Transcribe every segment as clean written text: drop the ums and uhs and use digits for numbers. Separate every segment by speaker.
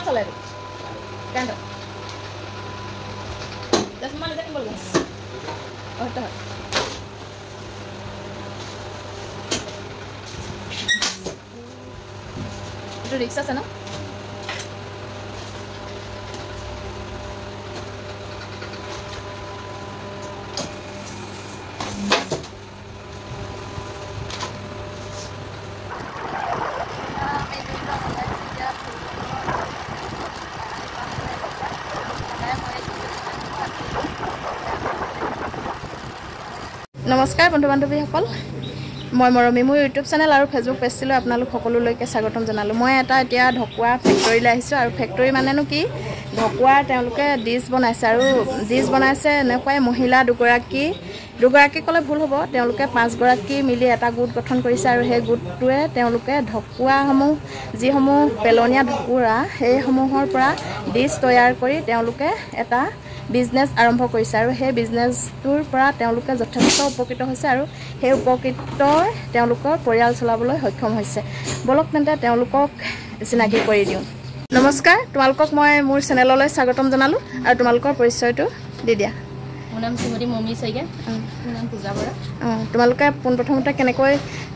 Speaker 1: চলে কেন চশমা নিজে কিনিব লাগিব সেইটো হয় এইটো ৰিক্স আছে ন নমস্কাৰ বন্ধু বান্ধৱীসকল মই মৰমী মোৰ ইউটিউব চেনেল আৰু ফেচবুক পেজটোলৈ আপোনালোক সকলোলৈকে স্বাগতম জনালোঁ মই এতিয়া ঢকুৱা ফেক্টৰীলৈ আহিছোঁ আৰু ফেক্টৰী মানেনো কি ঢকুৱাৰ তেওঁলোকে ডিছ বনাইছে আৰু ডিছ বনাইছে এনেকুৱাই মহিলা দুগৰাকী ক'লে ভুল হ'ব তেওঁলোকে 5 গৰাকী মিলি এটা গোট গঠন কৰিছে আৰু সেই গোটটোৱে তেওঁলোকে ঢকুৱাসমূহ যিসমূহ পেলনীয়া ঢকুৰা সেইসমূহৰ পৰা ডিছ তৈয়াৰ কৰি তেওঁলোকে এটা বিজনেছ আৰম্ভ কৰিছে আৰু সেই বিজনেছটোৰ পৰা তেওঁলোকে যথেষ্ট উপকৃত হৈছে আৰু সেই উপকৃতৰ তেওঁলোকৰ পৰিয়াল চলাবলৈ সক্ষম হৈছে বলক তেন্তে তেওঁলোকক চিনাকি কৰি দিওঁ নমস্কাৰ তোমালোকক মই মোৰ চেনেললৈ স্বাগতম জনালোঁ আৰু তোমালোকৰ পৰিচয়টো দি দিয়া মোৰ নাম শ্ৰীমতী মমি শইকীয়া মোৰ নাম পূজা বৰা তোমালোকে পোনপ্ৰথমতে কেনেকৈ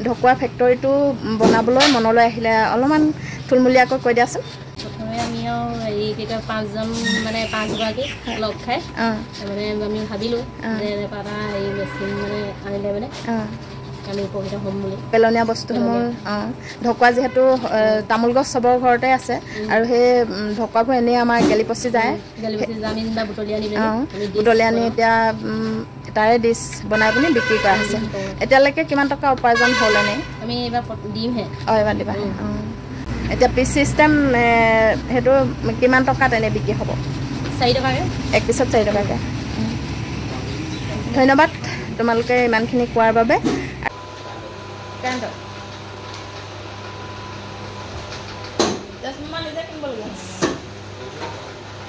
Speaker 1: ঢকুৱা ফেক্টৰীটো বনাবলৈ মনলৈ আহিলে অলপমান থুলমূলীয়াকৈ কৈ দিয়াচোন
Speaker 2: প্ৰথমে আমি আৰু 5জন মানে 5 গৰাকী লগ খাই মানে আমি ভাবিলোঁ যে এনেকুৱা এটা মেচিন মানে আনিলে মানে আমি উপকৃত হ'ম বুলি
Speaker 1: পেলনীয়া বস্তুসমূহ ঢকুৱা যিহেতু তামোল গছ চবৰ ঘৰতে আছে আৰু সেই ঢকুৱাবোৰ এনেই আমাৰ গেলি পচি যায়
Speaker 2: আমি যেনিবা
Speaker 1: বুটলি আনি এতিয়া তাৰে ডিছ বনাই পিনি বিক্ৰী কৰা হৈছে এতিয়ালৈকে কিমান টকা উপাৰ্জন হ'ল এনেই
Speaker 2: আমি এইবাৰ দিমহে
Speaker 1: এইবাৰ দিবা এতিয়া পিচ চিষ্টেম সেইটো কিমান টকাত এনে বিক্ৰী হ'ব
Speaker 2: 4 টকাকৈ
Speaker 1: এক পিছত 4 টকাকৈ ধন্যবাদ তোমালোকে ইমানখিনি কোৱাৰ বাবে চশমা নিজে কিনিব লাগিব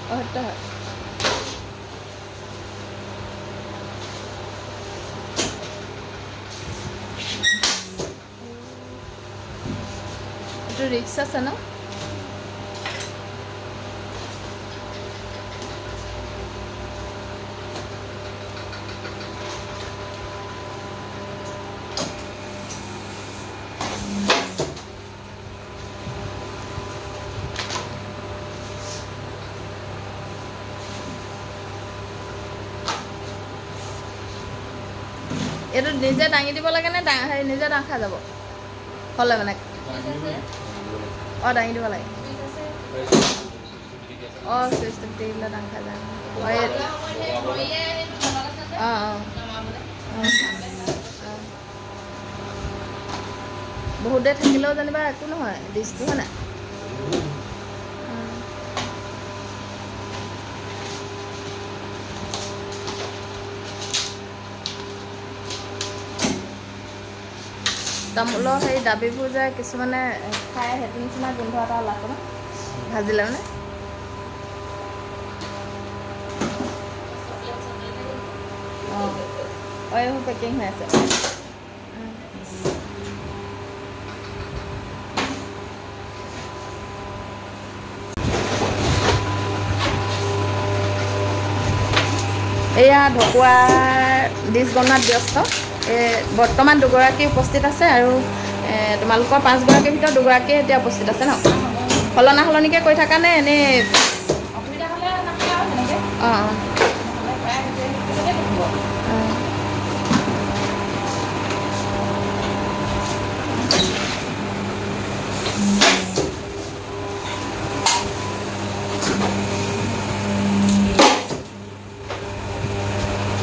Speaker 1: সেইটো হয় এইটো ৰিক্স আছে ন এইটো নিজে দাঙি দিব লাগে নে নিজে দাং খাই যাব হ'লে মানে দাঙি দিব লাগে চিষ্টেম দিলে দাং খাই যায় বহুত দেৰি থাকিলেও যেনিবা একো নহয় ডিছটো হয় নাই তামোলৰ সেই দাবিবোৰ যে কিছুমানে খাই সেইটো নিচিনা গোন্ধ এটা ওলাব ন ভাজিলে মানে এইবোৰ পেকিং হৈ আছে এয়া ঢকুৱাৰ ডিছ বনোৱাত ব্যস্ত বৰ্তমান 2 গৰাকী উপস্থিত আছে আৰু তোমালোকৰ 5 গৰাকীৰ ভিতৰত 2 গৰাকী এতিয়া উপস্থিত আছে ন সলনিকৈ কৈ থকা নে এনেই অসুবিধা হ'লে নাখায় আৰু তেনেকৈ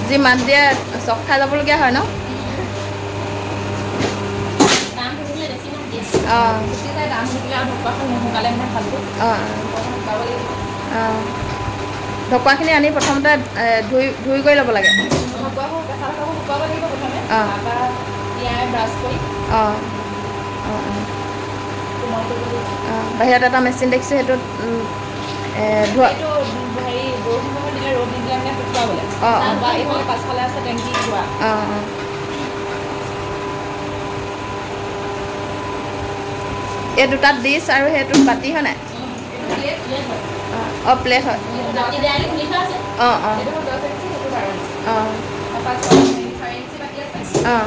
Speaker 1: যি মাত দিয়ে চখ খাই যাবলগীয়া হয় ন ঢকুৱাখিনি আনি প্ৰথমতে ধুই কৰি ল'ব লাগে বাহিৰত এটা মেচিন দেখিছোঁ সেইটোত ধোৱা এই দুটাত ডিছ আৰু সেইটোত বাতি হয় নাই অঁ প্লেট হয় অঁ অঁ অঁ